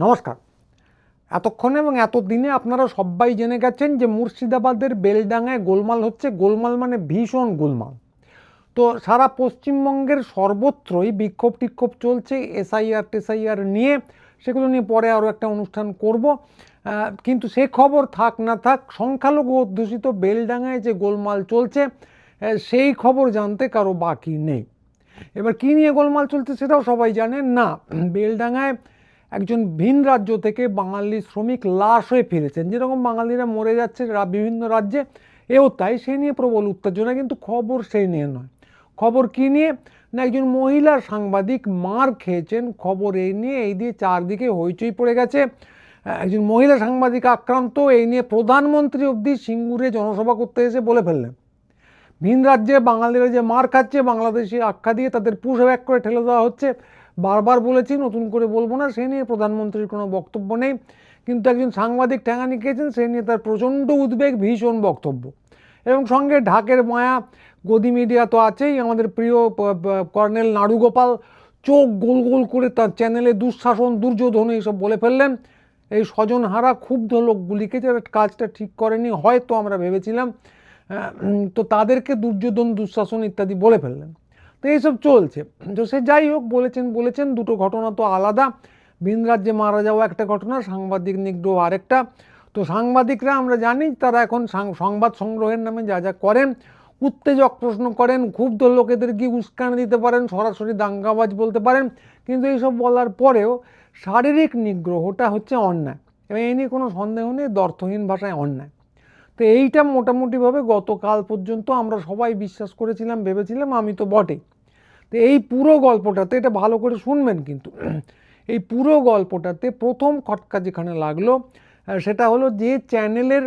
নমস্কার। এতক্ষণে এবং এতদিনে আপনারা সবাই জেনে গেছেন যে মুর্শিদাবাদের বেলডাঙায় গোলমাল হচ্ছে। গোলমাল মানে ভীষণ গোলমাল। তো সারা পশ্চিমবঙ্গের সর্বত্রই বিক্ষোভ টিক্ষোভ চলছে এসআইআর টেসআইআর নিয়ে। সেগুলো নিয়ে পরে আরও একটা অনুষ্ঠান করব। কিন্তু সে খবর থাক না থাক, সংখ্যালঘু অধ্যুষিত বেলডাঙায় যে গোলমাল চলছে সেই খবর জানতে কারো বাকি নেই। এবার কী নিয়ে গোলমাল চলছে সেটাও সবাই জানেন না। বেলডাঙায় একজন ভিন রাজ্য থেকে বাঙালি শ্রমিক লাশ হয়ে ফিরেছেন। যেরকম বাঙালিরা মরে যাচ্ছে বিভিন্ন রাজ্যে, এও তাই। সেই নিয়ে প্রবল উত্তেজনা, কিন্তু খবর সেই নিয়ে নয়। খবর কী নিয়ে না, একজন মহিলা সাংবাদিক মার খেয়েছেন। খবর এই নিয়ে, এই দিয়ে চারদিকে হইচই পড়ে গেছে। একজন মহিলা সাংবাদিক আক্রান্ত, এই নিয়ে প্রধানমন্ত্রী অবধি সিঙ্গুরে জনসভা করতে এসে বলে ফেললেন ভিন রাজ্যে বাঙালিরা যে মার খাচ্ছে, বাংলাদেশি আখ্যা দিয়ে তাদের পুশ ব্যাক করে ঠেলে দেওয়া হচ্ছে। বারবার বলেছি, নতুন করে বলবো না। সে নিয়ে প্রধানমন্ত্রীর কোনো বক্তব্য নেই, কিন্তু একজন সাংবাদিক ঠ্যাঙানি খেয়েছেন, সে নিয়ে তার প্রচণ্ড উদ্বেগ, ভীষণ বক্তব্য। এবং সঙ্গে ঢাকের মায়া, গদি মিডিয়া তো আছেই। আমাদের প্রিয় কর্নেল নাড়ুগোপাল চোখ গোল গোল করে তার চ্যানেলে দুঃশাসন, দুর্যোধন এইসব বলে ফেললেন। এই স্বজনহারা ক্ষুব্ধ লোকগুলিকে যারা কাজটা ঠিক করেনি, হয়তো আমরা ভেবেছিলাম, তো তাদেরকে দুর্যোধন, দুঃশাসন ইত্যাদি বলে ফেললেন। তো এইসব চলছে। তো সে যাই হোক, বলেছেন দুটো ঘটনা তো আলাদা। ভিন রাজ্যে মারা যাওয়া একটা ঘটনা, সাংবাদিক নিগ্রহ আরেকটা। তো সাংবাদিকরা আমরা জানি তারা এখন সংবাদ সংগ্রহের নামে যা যা করেন, উত্তেজক প্রশ্ন করেন, ক্ষুব্ধ লোকেদের গিয়ে উস্কানি দিতে পারেন, সরাসরি দাঙ্গাবাজ বলতে পারেন। কিন্তু এইসব বলার পরেও শারীরিক নিগ্রহটা হচ্ছে অন্যায়, এবং এই নিয়ে কোনো সন্দেহ নেই, অর্থহীন ভাষায় অন্যায়। তো এইটা মোটামুটিভাবে গতকাল পর্যন্ত আমরা সবাই বিশ্বাস করেছিলাম, ভেবেছিলাম, আমি তো বটে। তো এই পুরো গল্পটাতে, এটা ভালো করে শুনবেন কিন্তু, এই পুরো গল্পটাতে প্রথম খটকা যেখানে লাগলো সেটা হলো যে চ্যানেলের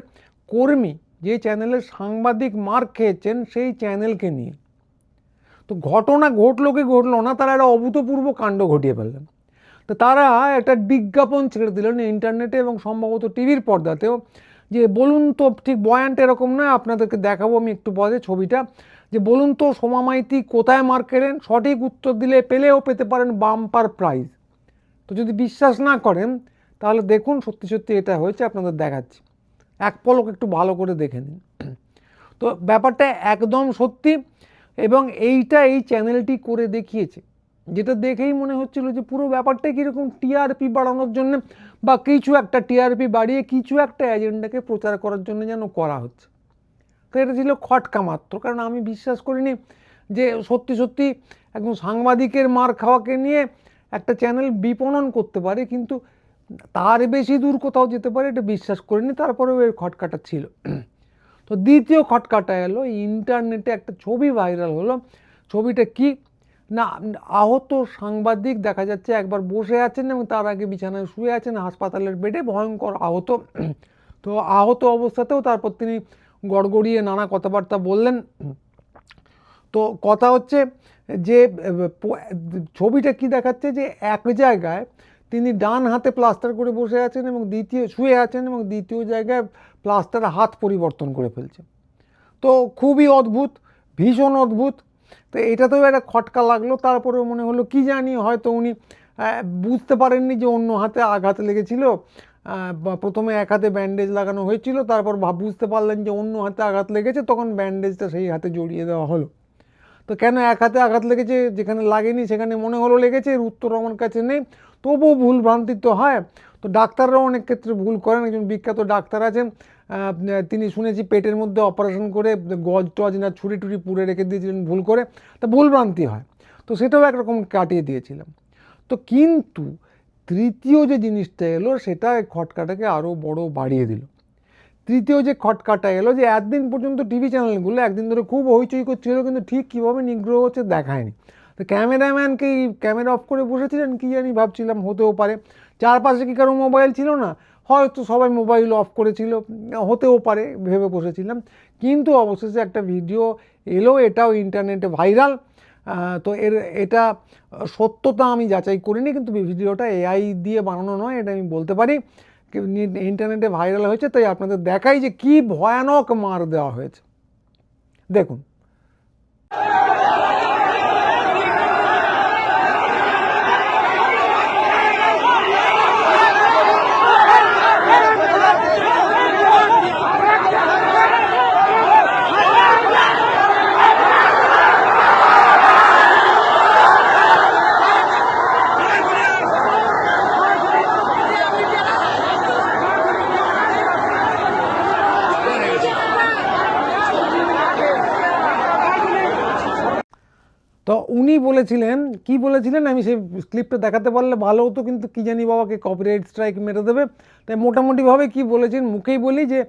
কর্মী, যে চ্যানেলের সাংবাদিক মার খেয়েছেন, সেই চ্যানেলকে নিয়ে। তো ঘটনা ঘটলো কি ঘটলো না, তারা একটা অভূতপূর্ব কাণ্ড ঘটিয়ে ফেললেন। তো তারা একটা বিজ্ঞাপন ছেড়ে দিলেন ইন্টারনেটে এবং সম্ভবত টিভির পর্দাতেও, যে বলুন তো, ঠিক বয়ানটা এরকম নয়, আপনাদেরকে দেখাবো আমি একটু পরে ছবিটা, যে বলুন তো সোমা মাইতি কোথায় মার খেলেন, সঠিক উত্তর দিলে পেলেও পেতে পারেন বাম্পার প্রাইজ। তো যদি বিশ্বাস না করেন তাহলে দেখুন, সত্যি সত্যি এটা হয়েছে, আপনাদের দেখাচ্ছি, এক পলক একটু ভালো করে দেখে নিন। তো ব্যাপারটা একদম সত্যি, এবং এইটা এই চ্যানেলটি করে দেখিয়েছে, যেটা দেখেই মনে হচ্ছিল যে পুরো ব্যাপারটাই কীরকম টিআরপি বাড়ানোর জন্য, বা কিছু একটা টিআরপি বাড়িয়ে কিছু একটা এজেন্ডাকে প্রচার করার জন্য যেন করা হচ্ছে। তো এটা ছিল খটকা মাত্র, কারণ আমি বিশ্বাস করিনি যে সত্যি সত্যি একজন সাংবাদিকের মার খাওয়াকে নিয়ে একটা চ্যানেল বিপণন করতে পারে, কিন্তু তার বেশি দূর কোথাও যেতে পারে এটা বিশ্বাস করিনি। তারপরেও এর খটকাটা ছিল। তো দ্বিতীয় খটকাটা এলো, ইন্টারনেটে একটা ছবি ভাইরাল হলো। ছবিটা কি না, আহত সাংবাদিক দেখা যাচ্ছে একবার বসে আছেন এবং তার আগে বিছানায় শুয়ে আছেন হাসপাতালের বেডে, ভয়ঙ্কর আহত। তো আহত অবস্থাতেও তারপর তিনি গড়গড়িয়ে নানা কথাবার্তা বললেন। তো কথা হচ্ছে যে ছবিটা কি দেখাচ্ছে, যে এক জায়গায় তিনি ডান হাতে প্লাস্টার করে বসে আছেন এবং শুয়ে আছেন, এবং দ্বিতীয় জায়গায় প্লাস্টার হাত পরিবর্তন করে ফেলছে। তো খুবই অদ্ভুত, ভীষণ অদ্ভুত। তো এটাতেও একটা খটকা লাগলো। তারপরেও মনে হলো কি জানি, হয়তো উনি বুঝতে পারেননি যে অন্য হাতে আঘাত লেগেছিল। প্রথমে এক হাতে ব্যান্ডেজ লাগানো হয়েছিল, তারপর বুঝতে পারলেন যে অন্য হাতে আঘাত লেগেছে, তখন ব্যান্ডেজটা সেই হাতে জড়িয়ে দেওয়া হলো। তো কেন এক হাতে আঘাত লেগেছে, যেখানে লাগেনি সেখানে মনে হলো লেগেছে, এর উত্তর আমার কাছে নেই। তবুও ভুল ভ্রান্তি তো হয়। তো ডাক্তাররাও অনেক ক্ষেত্রে ভুল করেন। একজন বিখ্যাত ডাক্তার আছেন, তিনি শুনেছি পেটের মধ্যে অপারেশন করে গজ টজ না ছুরি টুরি পুড়ে রেখে দিয়েছিলেন ভুল করে। তা ভুল ভ্রান্তি হয়, তো সেটাও একরকম কাটিয়ে দিয়েছিলাম। তো কিন্তু তৃতীয় যে জিনিসটা এলো, সেটা খটকাটাকে আরও বড় বাড়িয়ে দিল। তৃতীয় যে খটকাটা এলো, যে একদিন পর্যন্ত টিভি চ্যানেলগুলো একদিন ধরে খুব হইচই করছিল, কিন্তু ঠিক কীভাবে নিগ্রহ হচ্ছে দেখায়নি। তো ক্যামেরাম্যানকে ক্যামেরা অফ করে বসেছিলেন, কী জানি, ভাবছিলাম হতেও পারে চারপাশে কি কারো মোবাইল ছিল না, হয়তো সবাই মোবাইল অফ করেছিল, হতেও পারে ভেবে বসেছিলাম। কিন্তু অবশেষে একটা ভিডিও এলো, এটাও ইন্টারনেটে ভাইরাল। তো এটা সত্যতা আমি যাচাই করিনি, কিন্তু ভিডিওটা এআই দিয়ে বানানো নয়, এটা আমি বলতে পারি। ইন্টারনেটে ভাইরাল হয়েছে, তাই আপনাদের দেখাই যে কি ভয়ানক মার দেওয়া হয়েছে। দেখুন। তো উনি বলেছিলেন, কি বলেছিলেন আমি সেই ক্লিপটা দেখাতে পারলে ভালো হতো, কিন্তু কি জানি বাবাকে কপিরাইট স্ট্রাইক মেরে দেবে। তাই মোটামুটিভাবে কি বলেছেন মুখেই বলি যে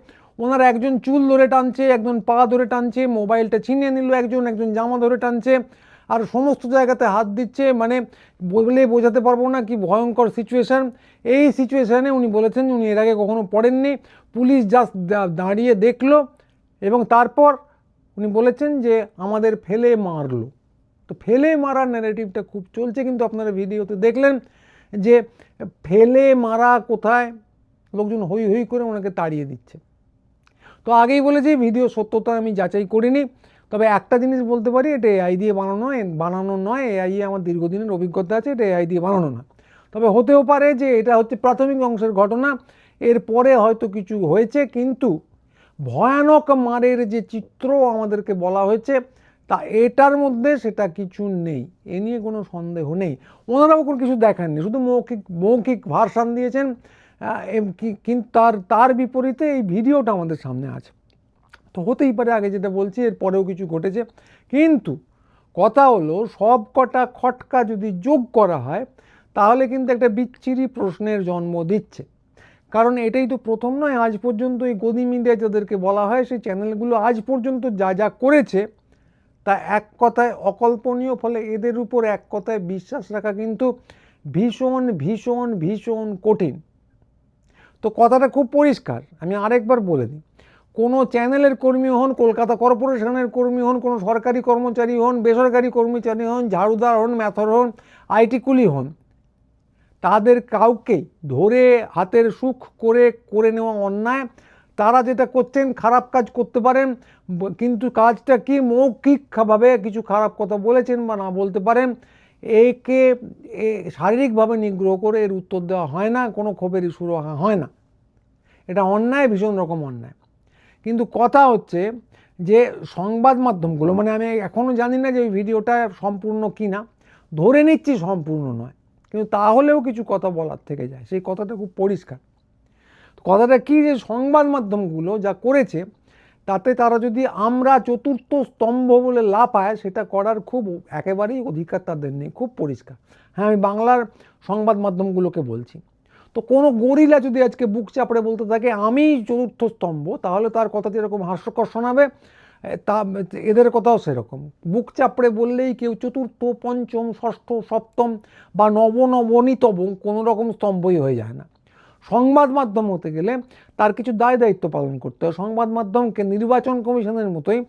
ওনার একজন চুল ধরে টানছে, একজন পা ধরে টানছে, মোবাইলটা ছিনিয়ে নিল একজন, একজন জামা ধরে টানছে, আর সমস্ত জায়গাতে হাত দিচ্ছে। মানে বলে বোঝাতে পারবো না কি ভয়ঙ্কর সিচুয়েশান। এই সিচুয়েশানে উনি বলেছেন উনি এর আগে কখনো পড়েননি, পুলিশ জাস্ট দাঁড়িয়ে দেখলো এবং তারপর উনি বলেছেন যে আমাদের ফেলে মারলো। তো ফেলে মারার ন্যারেটিভটা খুব চলছে, কিন্তু আপনারা ভিডিওতে দেখলেন যে ফেলে মারা কোথায়, লোকজন হই হই করে ওনাকে তাড়িয়ে দিচ্ছে। তো আগেই বলেছি ভিডিও সত্যতা আমি যাচাই করিনি, তবে একটা জিনিস বলতে পারি, এটা এআই দিয়ে বানানো নয়, এআই আমার দীর্ঘদিনের অভিজ্ঞতা আছে, এটা এআই দিয়ে বানানো না। তবে হতেও পারে যে এটা হচ্ছে প্রাথমিক অংশের ঘটনা, এরপরে হয়তো কিছু হয়েছে, কিন্তু ভয়ানক মারের যে চিত্র আমাদেরকে বলা হয়েছে তা এটার মধ্যে সেটা কিছু নেই, এ নিয়ে কোনো সন্দেহ নেই। ওনারাও কোনো কিছু দেখাননি, শুধু মৌখিক ভার্সান দিয়েছেন, কিন্তু তার বিপরীতে এই ভিডিওটা আমাদের সামনে আছে। তো হতেই পারে আগে যেটা বলছি এর পরেও কিছু ঘটেছে, কিন্তু কথা হলো সব কটা খটকা যদি যোগ করা হয় তাহলে কিন্তু একটা বিচ্ছিরি প্রশ্নের জন্ম দিচ্ছে। কারণ এটাই তো প্রথম নয়, আজ পর্যন্ত এই গদি মিডিয়া যাদেরকে বলা হয় সেই চ্যানেলগুলো আজ পর্যন্ত যা যা করেছে তা এক কথায় অকল্পনীয়। ফলে এদের উপর এক কথায় বিশ্বাস রাখা কিন্তু ভীষণ ভীষণ ভীষণ কঠিন। তো কথাটা খুব পরিষ্কার, আমি আরেকবার বলে দিই, কোনো চ্যানেলের কর্মী হন, কলকাতা কর্পোরেশনের কর্মী হন, কোনো সরকারি কর্মচারী হন, বেসরকারি কর্মচারী হন, ঝাড়ুদার হন, ম্যাথর হন, আইটি কুলি হন, তাদের কাউকে ধরে হাতের সুখ করে নেওয়া অন্যায়। তারা যেটা করছেন খারাপ কাজ করতে পারেন, কিন্তু কাজটা কি মৌখিকভাবে কিছু খারাপ কথা বলেছেন বা না বলতে পারেন, একে শারীরিকভাবে নিগ্রহ করে এর উত্তর দেওয়া হয় না, কোনো ক্ষোভেরই শুরু হয় না। এটা অন্যায়, ভীষণ রকম অন্যায়। কিন্তু কথা হচ্ছে যে সংবাদ মাধ্যমগুলো, মানে আমি এখনও জানি না যে ওই ভিডিওটা সম্পূর্ণ কি না, ধরে নিচ্ছি সম্পূর্ণ নয়, কিন্তু তাহলেও কিছু কথা বলার থেকে যায়, সেই কথাটা খুব পরিষ্কার। কথাটা কি, যে সংবাদ মাধ্যমগুলো যা করেছে তাতে তারা যদি আমরা চতুর্থ স্তম্ভ বলে লাফায়, সেটা করার খুব একেবারেই অধিকার তাদের নেই, খুব পরিষ্কার। হ্যাঁ, আমি বাংলার সংবাদ মাধ্যমগুলোকে বলছি। তো কোনো গরিলা যদি আজকে বুক চাপড়ে বলতে থাকে আমি চতুর্থ স্তম্ভ, তাহলে তার কথা যেরকম হাস্যকর শোনাবে, তা এদের কথাও সেরকম। বুক চাপড়ে বললেই কেউ চতুর্থ, পঞ্চম, ষষ্ঠ, সপ্তম বা নবনীতম কোনো রকম স্তম্ভই হয়ে যায় না। সংবাদ মাধ্যম হতে গেলে তার কিছু দায় দায়িত্ব পালন করতে হয়। সংবাদ মাধ্যমকে নির্বাচন কমিশনের মতোই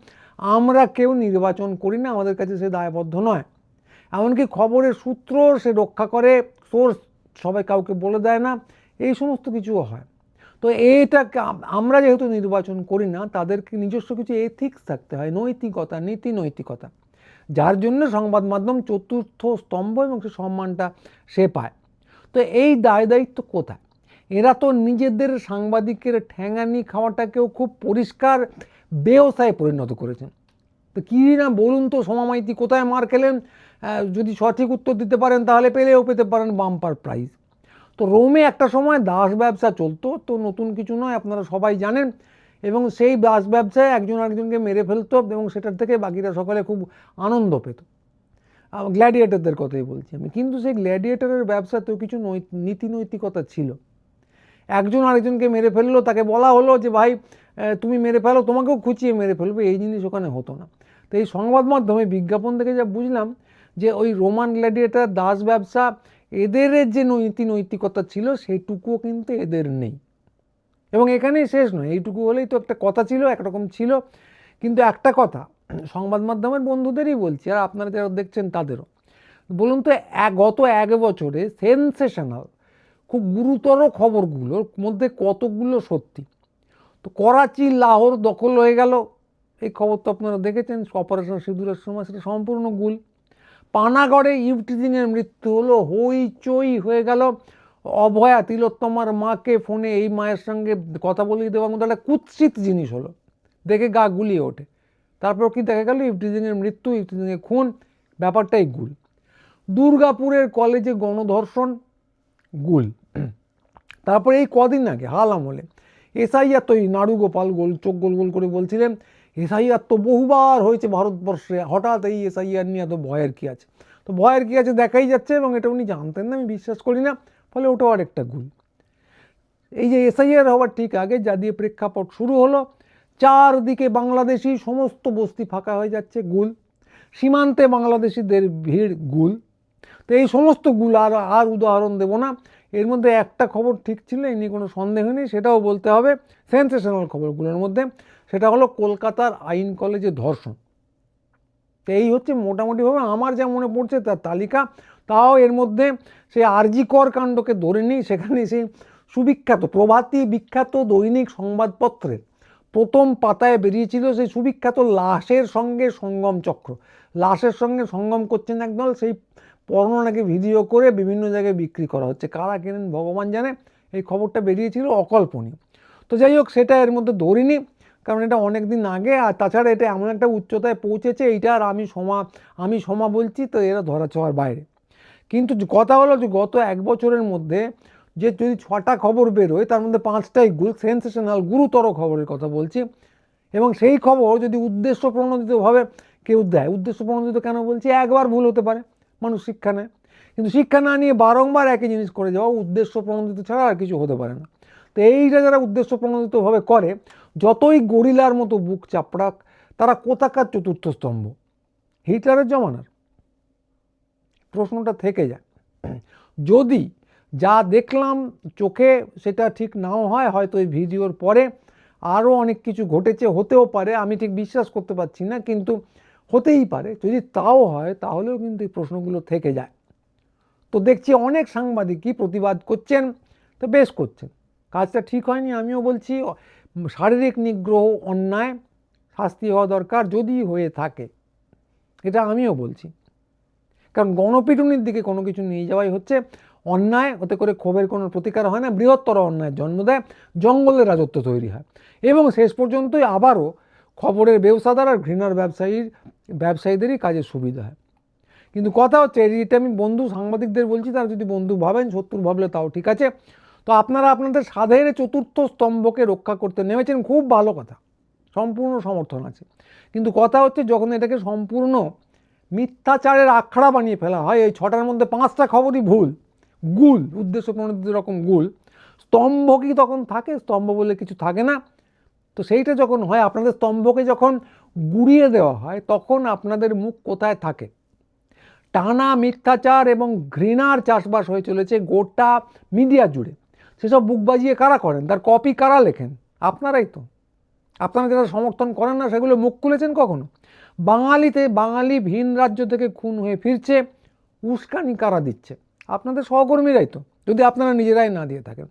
আমরা কেউ নির্বাচন করি না, আমাদের কাছে সে দায়বদ্ধ নয়। এমনকি খবরের সূত্র সে রক্ষা করে, সোর্স সবাই কাউকে বলে দেয় না, এই সমস্ত কিছুও হয়। তো এইটাকে আমরা যেহেতু নির্বাচন করি না, তাদেরকে নিজস্ব কিছু এথিক্স থাকতে হয়, নৈতিকতা, নীতি নৈতিকতা, যার জন্য সংবাদ মাধ্যম চতুর্থ স্তম্ভ এবং সে সম্মানটা সে পায়। তো এই দায় দায়িত্ব কোথায়? এরা তো নিজেদের সাংবাদিকের ঠ্যাঙানি খাওয়াটাকেও খুব পরিষ্কার বেওসায় পরিণত করেছেন। তো কী না বলুন তো, সোমা মাইতি কোথায় মার খেলেন, যদি সঠিক উত্তর দিতে পারেন তাহলে পেতে পারেন বাম্পার প্রাইজ। তো রোমে একটা সময় দাস ব্যবসা চলতো, তো নতুন কিছু নয়, আপনারা সবাই জানেন। এবং সেই দাস ব্যবসায় একজন আরেকজনকে মেরে ফেলতো এবং সেটার থেকে বাকিরা সকলে খুব আনন্দ পেত। গ্ল্যাডিয়েটরদের কথাই বলছি আমি। কিন্তু সেই গ্ল্যাডিয়েটরের ব্যবসাতেও কিছু নীতি নৈতিকতা ছিল। একজন আরেকজনকে মেরে ফেললো, তাকে বলা হলো যে ভাই তুমি মেরে ফেলো, তোমাকেও খুঁচিয়ে মেরে ফেলবে, এই জিনিস ওখানে হতো না। তো এই সংবাদ মাধ্যমে বিজ্ঞাপন থেকে যা বুঝলাম যে ওই রোমান গ্ল্যাডিয়েটর, দাস ব্যবসা, এদের যে নৈতিকতা ছিল সেইটুকুও কিন্তু এদের নেই। এবং এখানেই শেষ নয়, এইটুকু হলেই তো একটা কথা ছিল, একরকম ছিল। কিন্তু একটা কথা সংবাদ মাধ্যমের বন্ধুদেরই বলছি, আর আপনারা যারা দেখছেন তাদেরও বলুন তো, গত এক বছরে সেনসেশনাল খুব গুরুতর খবরগুলোর মধ্যে কতগুলো সত্যি? তো করাচি লাহোর দখল হয়ে গেল, এই খবর তো আপনারা দেখেছেন, অপারেশন সিঁদুরের সময় সেটা সম্পূর্ণ ভুল। পানাগড়ে ইভটিজিংয়ের মৃত্যু হলো, হইচই হয়ে গেল। অভয়া তিলোত্তমার মাকে ফোনে এই মায়ের সঙ্গে কথা বলিয়ে দেওয়ার মধ্যে একটা কুৎসিত জিনিস হলো, দেখে গা গুলিয়ে ওঠে। তারপর কি দেখা গেল, ইভটিজিংয়ের মৃত্যু, ইভটিজিংয়ের খুন, ব্যাপারটাই গুল। দুর্গাপুরের কলেজে গণধর্ষণ, গুল। তারপরে এই কদিন আগে হাল আমলে এসআইআর তৈরি, নাড়ু গোপাল চোখ গোল গোল করে বলছিলেন এসআইআর তো বহুবার হয়েছে ভারতবর্ষে, হঠাৎ এই এসআইআর নিয়ে এত ভয়ের কী আছে? তো ভয়ের কী আছে দেখাই যাচ্ছে, এবং এটা উনি জানতেন না, আমি বিশ্বাস করি না, ফলে ওটাও আরেকটা ভুল। এই যে এসআইআর হওয়ার ঠিক আগে যা দিয়ে প্রেক্ষাপট শুরু হলো, চারদিকে বাংলাদেশি সমস্ত বস্তি ফাঁকা হয়ে যাচ্ছে, গুল, সীমান্তে বাংলাদেশিদের ভিড়, গুল। তো এই সমস্ত গুল আর উদাহরণ দেব না। এর মধ্যে একটা খবর ঠিক ছিল, এই নিয়ে কোনো সন্দেহ নেই, সেটাও বলতে হবে, সেন্সেশনাল খবরগুলোর মধ্যে, সেটা হলো কলকাতার আইন কলেজে ধর্ষণ। তো এই হচ্ছে মোটামুটিভাবে আমার যা মনে পড়ছে তার তালিকা। তাও এর মধ্যে সেই আরজি কর কাণ্ডকে ধরে নিই, সেখানে সেই সুবিখ্যাত প্রভাতী বিখ্যাত দৈনিক সংবাদপত্রের প্রথম পাতায় বেরিয়েছিল সেই সুবিখ্যাত লাশের সঙ্গে সঙ্গম চক্র। লাশের সঙ্গে সঙ্গম করছেন একদল, সেই পর্ণ নাকি ভিডিও করে বিভিন্ন জায়গায় বিক্রি করা হচ্ছে, কারা কেনেন ভগবান জানে। এই খবরটা বেরিয়েছিল, অকল্পনীয়। তো যাই হোক, সেটা এর মধ্যে ধরিনি, কারণ এটা অনেক দিন আগে, আর তাছাড়া এটা এমন একটা উচ্চতায় পৌঁছেছে, এইটা আর আমি সমা বলছি, তো এরা ধরা ছোঁয়ার বাইরে। কিন্তু কথা হলো যে গত এক বছরের মধ্যে যে যদি 6টা খবর বেরোয়, তার মধ্যে 5টাই সেন্সেশনাল গুরুতর খবরের কথা বলছি। এবং সেই খবর যদি উদ্দেশ্য প্রণোদিতভাবে কেউ দেয়, উদ্দেশ্য প্রণোদিত কেন বলছি, একবার ভুল হতে পারে, মানুষ শিক্ষা নেয়, কিন্তু শিক্ষা না নিয়ে বারংবার একই জিনিস করে যাওয়া উদ্দেশ্য প্রণোদিত ছাড়া আর কিছু হতে পারে না। তো এইটা যারা উদ্দেশ্য প্রণোদিতভাবে করে, যতই গরিলার মতো বুক চাপড়াক, তারা কোথাকার চতুর্থ স্তম্ভ? হিটলারের জমানার? প্রশ্নটা থেকে যায়। যদি যা দেখলাম চোখে সেটা ঠিক নাও হয়, হয়তো এই ভিডিওর পরে আরও অনেক কিছু ঘটেছে, হতেও পারে, আমি ঠিক বিশ্বাস করতে পারছি না, কিন্তু হতেই পারে। যদি তাও হয় তাহলেও কিন্তু এই প্রশ্নগুলো থেকে যায়। তো দেখছি অনেক সাংবাদিকই প্রতিবাদ করছেন, তো বেশ করছেন, কাজটা ঠিক হয়নি আমিও বলছি। শারীরিক নিগ্রহ অন্যায়, শাস্তি হওয়া দরকার যদি হয়ে থাকে, এটা আমিও বলছি। কারণ গণপিটুনির দিকে কোনো কিছু নিয়ে যাওয়াই হচ্ছে অন্যায়, ওতে করে ক্ষোভের কোনো প্রতিকার হয় না, বৃহত্তর অন্যায়ের জন্ম দেয়, জঙ্গলের রাজত্ব তৈরি হয়, এবং শেষ পর্যন্তই আবারও খবরের ব্যবসাদার আর ঘৃণার ব্যবসায়ীদেরই কাজের সুবিধা হয়। কিন্তু কথা হচ্ছে, এটা আমি বন্ধু সাংবাদিকদের বলছি, তারা যদি বন্ধু ভাবেন, শত্রু ভাবলে তাও ঠিক আছে। তো আপনারা আপনাদের সাধের চতুর্থ স্তম্ভকে রক্ষা করতে নেমেছেন, খুব ভালো কথা, সম্পূর্ণ সমর্থন আছে। কিন্তু কথা হচ্ছে, যখন এটাকে সম্পূর্ণ মিথ্যাচারের আখড়া বানিয়ে ফেলা হয়, এই 6টার মধ্যে 5টা খবরই ভুল, গুল, উদ্দেশ্য প্রণোদিত রকম গুল, স্তম্ভ কি তখন থাকে? স্তম্ভ বলে কিছু থাকে না। তো সেইটা যখন হয়, আপনাদের স্তম্ভকে যখন গুড়িয়ে দেওয়া হয়, তখন আপনাদের মুখ কোথায় থাকে? টানা মিথ্যাচার এবং ঘৃণার চাষবাস হয়ে চলেছে গোটা মিডিয়া জুড়ে। সেসব বুক বাজিয়ে কারা করেন? তার কপি কারা লেখেন? আপনারাই তো। আপনারা যারা সমর্থন করেন না, সেগুলো মুখ খুলেছেন কখনো? বাঙালি ভিন রাজ্য থেকে খুন হয়ে ফিরছে, উস্কানি কারা দিচ্ছে? আপনাদের সহকর্মীরাই তো, যদি আপনারা নিজেরাই না দিয়ে থাকেন।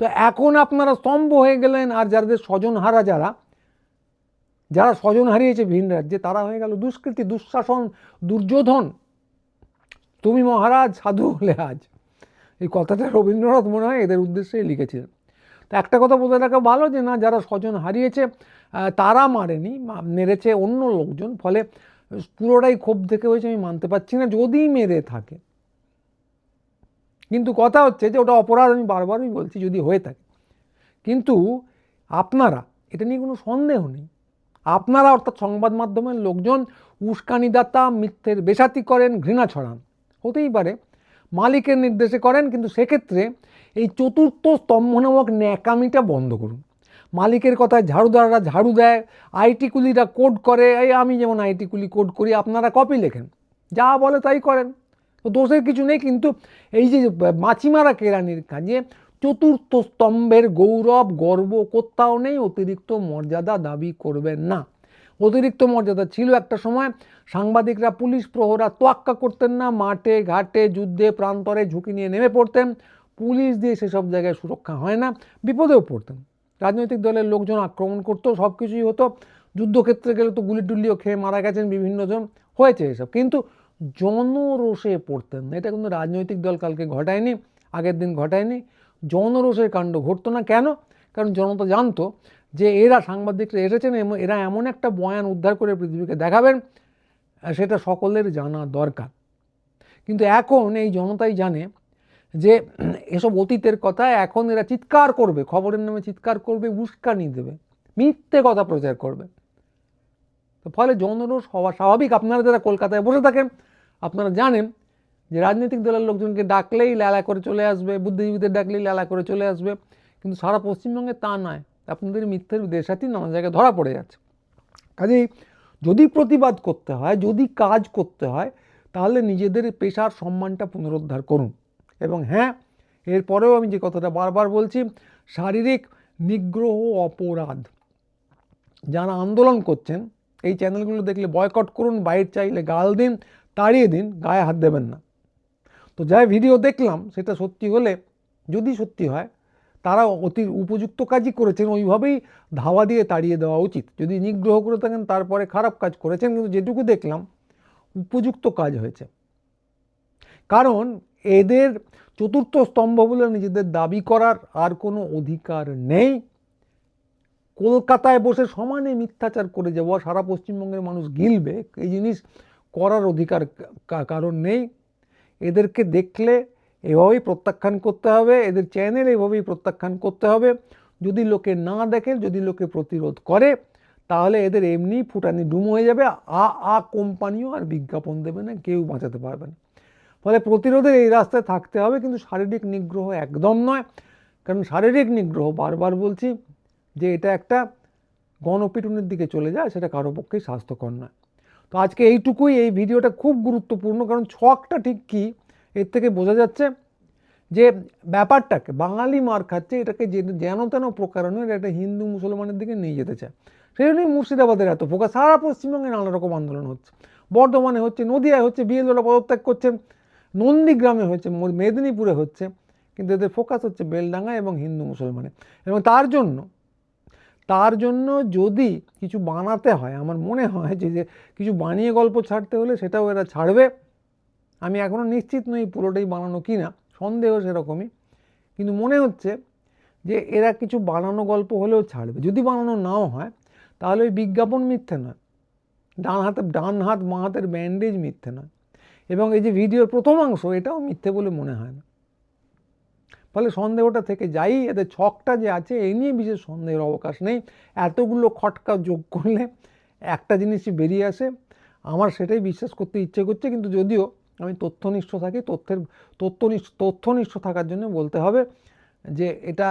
তো এখন আপনারা স্তম্ভ হয়ে গেলেন, আর যাদের স্বজনহারা, যারা স্বজন হারিয়েছে ভিন রাজ্যে, তারা হয়ে গেল দুষ্কৃতী, দুঃশাসন, দুর্যোধন। তুমি মহারাজ, সাধু হলে আজ। এই কথাটা রবীন্দ্রনাথ মনে হয় এদের উদ্দেশ্যেই লিখেছিলেন। তো একটা কথা বলে রাখা ভালো, যে না, যারা স্বজন হারিয়েছে তারা মারেনি, মেরেছে অন্য লোকজন, ফলে পুরোটাই ক্ষোভ থেকে হয়েছে আমি মানতে পারছি না, যদি মেরে থাকে। কিন্তু কথা হচ্ছে যে ওটা অপরাধ, আমি বারবারই বলছি, যদি হয়ে থাকে। কিন্তু আপনারা, এটা নিয়ে কোনো সন্দেহ নেই, আপনারা অর্থাৎ সংবাদ মাধ্যমের লোকজন উস্কানিদাতা, মিথ্যের বেসাতি করেন, ঘৃণা ছড়ান। হতেই পারে মালিকের নির্দেশে করেন, কিন্তু সেক্ষেত্রে এই চতুর্থ স্তম্ভ নামক ন্যাকামিটা বন্ধ করুন। মালিকের কথায় ঝাড়ুদাররা ঝাড়ু দেয়, আইটি কুলিরা কোড করে, এই আমি যেমন আইটি কুলি কোড করি, আপনারা কপি লেখেন, যা বলে তাই করেন, তো দোষের কিছু নেই। কিন্তু এই যে মাছিমারা কেরানির কাজে চতুর্থ স্তম্ভের গৌরব, গর্ব কোথাও নেই, অতিরিক্ত মর্যাদা দাবি করবেন না। অতিরিক্ত মর্যাদা ছিল একটা সময়, সাংবাদিকরা, পুলিশ প্রহরা তোয়াক্কা করতেন না, মাঠে ঘাটে যুদ্ধে প্রান্তরে ঝুঁকি নিয়ে নেমে পড়তেন, পুলিশ দিয়ে সেসব জায়গায় সুরক্ষা হয় না, বিপদেও পড়তেন। রাজনৈতিক দলের লোকজন আক্রমণ করতো, সব কিছুই হতো, যুদ্ধক্ষেত্রে গেলে তো গুলি টুলিও খেয়ে মারা গেছেন বিভিন্ন জন, হয়েছে এসব, কিন্তু জনরোষে পড়তেন না। এটা কিন্তু রাজনৈতিক দল কালকে ঘটায়নি, আগের দিন ঘটায়নি, জনরোষের কাণ্ড ঘটতো না। কেন? কারণ জনতা জানতো যে এরা, সাংবাদিকরা এসেছেন, এরা এমন একটা বয়ান উদ্ধার করে পৃথিবীকে দেখাবেন, সেটা সকলের জানা দরকার। কিন্তু এখন এই জনতাই জানে যে এসব অতীতের কথা, এখন এরা চিৎকার করবে, খবরের নামে চিৎকার করবে, উস্কানি দেবে, মিথ্যে কথা প্রচার করবে। তো ফলে জনরোষ হওয়া স্বাভাবিক। আপনারা যারা কলকাতায় বসে থাকেন আপনারা জানেন যে রাজনৈতিক দলের লোকজনকে ডাকলেই ল্যালা করে চলে আসবে, বুদ্ধিজীবীদের ডাকলেই ল্যালা করে চলে আসবে, কিন্তু সারা পশ্চিমবঙ্গে তা নয়। আপনাদের মিথ্যের দেশাতি নানা জায়গায় ধরা পড়ে যাচ্ছে। কাজেই যদি প্রতিবাদ করতে হয়, যদি কাজ করতে হয়, তাহলে নিজেদের পেশার সম্মানটা পুনরুদ্ধার করুন। এবং হ্যাঁ, এরপরেও আমি যে কথাটা বারবার বলছি, শারীরিক নিগ্রহ অপরাধ। যারা আন্দোলন করছেন এই চ্যানেলগুলো দেখলে বয়কট করুন, বাইর চাইলে গাল দিন, তাড়িয়ে দিন, গায়ে হাত দেবেন না। তো যা ভিডিও দেখলাম সেটা সত্যি হলে, যদি সত্যি হয়, তারা অতি উপযুক্ত কাজই করেছেন, ওইভাবেই ধাওয়া দিয়ে তাড়িয়ে দেওয়া উচিত। যদি নিগ্রহ করে থাকেন তারপরে খারাপ কাজ করেছেন, কিন্তু যেটুকু দেখলাম উপযুক্ত কাজ হয়েছে। কারণ এদের চতুর্থ স্তম্ভ বলে নিজেদের দাবি করার আর কোনো অধিকার নেই। কলকাতায় বসে সমানে মিথ্যাচার করে যাওয়া সারা পশ্চিমবঙ্গের মানুষ গিলবে, এই জিনিস করার অধিকার কারণ নেই। এদেরকে দেখলে এভাবেই প্রত্যাখ্যান করতে হবে, এদের চ্যানেল এভাবেই প্রত্যাখ্যান করতে হবে। যদি লোকে না দেখে, যদি লোকে প্রতিরোধ করে, তাহলে এদের এমনি ফুটানি ডুম হয়ে যাবে। কোম্পানিও আর বিজ্ঞাপন দেবে না, কেউ বাঁচাতে পারবে না। ফলে প্রতিরোধের এই রাস্তায় থাকতে হবে, কিন্তু শারীরিক নিগ্রহ একদম নয়। কারণ শারীরিক নিগ্রহ, বারবার বলছি যে এটা একটা গণপিটুনির দিকে চলে যায়, সেটা কারো পক্ষেই স্বাস্থ্যকর নয়। তো আজকে এইটুকুই। এই ভিডিওটা খুব গুরুত্বপূর্ণ, কারণ ছকটা ঠিক কী এর থেকে বোঝা যাচ্ছে যে ব্যাপারটাকে বাঙালি মার খাচ্ছে, এটাকে যেন তেন প্রকারণের একটা হিন্দু মুসলমানের দিকে নিয়ে যেতে চায়। সেই জন্যই মুর্শিদাবাদের এত ফোকাস। সারা পশ্চিমবঙ্গে নানা রকম আন্দোলন হচ্ছে, বর্ধমানে হচ্ছে, নদিয়ায় হচ্ছে, বিএলওরা পদত্যাগ করছেন, নন্দীগ্রামে হচ্ছে, মেদিনীপুরে হচ্ছে, কিন্তু এদের ফোকাস হচ্ছে বেলডাঙ্গা এবং হিন্দু মুসলমানে। এবং তার জন্য যদি কিছু বানাতে হয়, আমার মনে হয় যে কিছু বানিয়ে গল্প ছাড়তে হলে সেটাও এরা ছাড়বে। আমি এখনও নিশ্চিত নই পুরোটাই বানানো কি না, সন্দেহ সেরকমই, কিন্তু মনে হচ্ছে যে এরা কিছু বানানো গল্প হলেও ছাড়বে। যদি বানানো নাও হয় তাহলে ওই বিজ্ঞাপন মিথ্যে নয়, ডান হাত বাঁ হাতের ব্যান্ডেজ মিথ্যে নয়, এবং এই যে ভিডিওর প্রথমাংশ এটাও মিথ্যে বলে মনে হয় না। ফলে সন্দেহটা থেকে যাই, এদের ছকটা যে আছে এই নিয়ে বিশেষ সন্দেহের অবকাশ নেই। এতগুলো খটকা যোগ করলে একটা জিনিসই বেরিয়ে আসে, আমার সেটাই বিশ্বাস করতে ইচ্ছে করছে। কিন্তু যদিও আমি তথ্যনিষ্ঠ থাকি, তথ্যনিষ্ঠ থাকার জন্য বলতে হবে যে এটা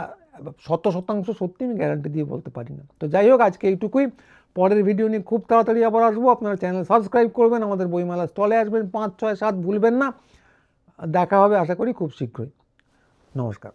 100% সত্যি আমি গ্যারান্টি দিয়ে বলতে পারি না। তো যাই হোক, আজকে এইটুকুই। পরের ভিডিও নিয়ে খুব তাড়াতাড়ি আবার আসবো। আপনারা চ্যানেল সাবস্ক্রাইব করবেন, আমাদের বইমেলা স্টলে আসবেন, 5, 6, 7 ভুলবেন না। দেখা হবে আশা করি খুব শীঘ্রই। নমস্কার।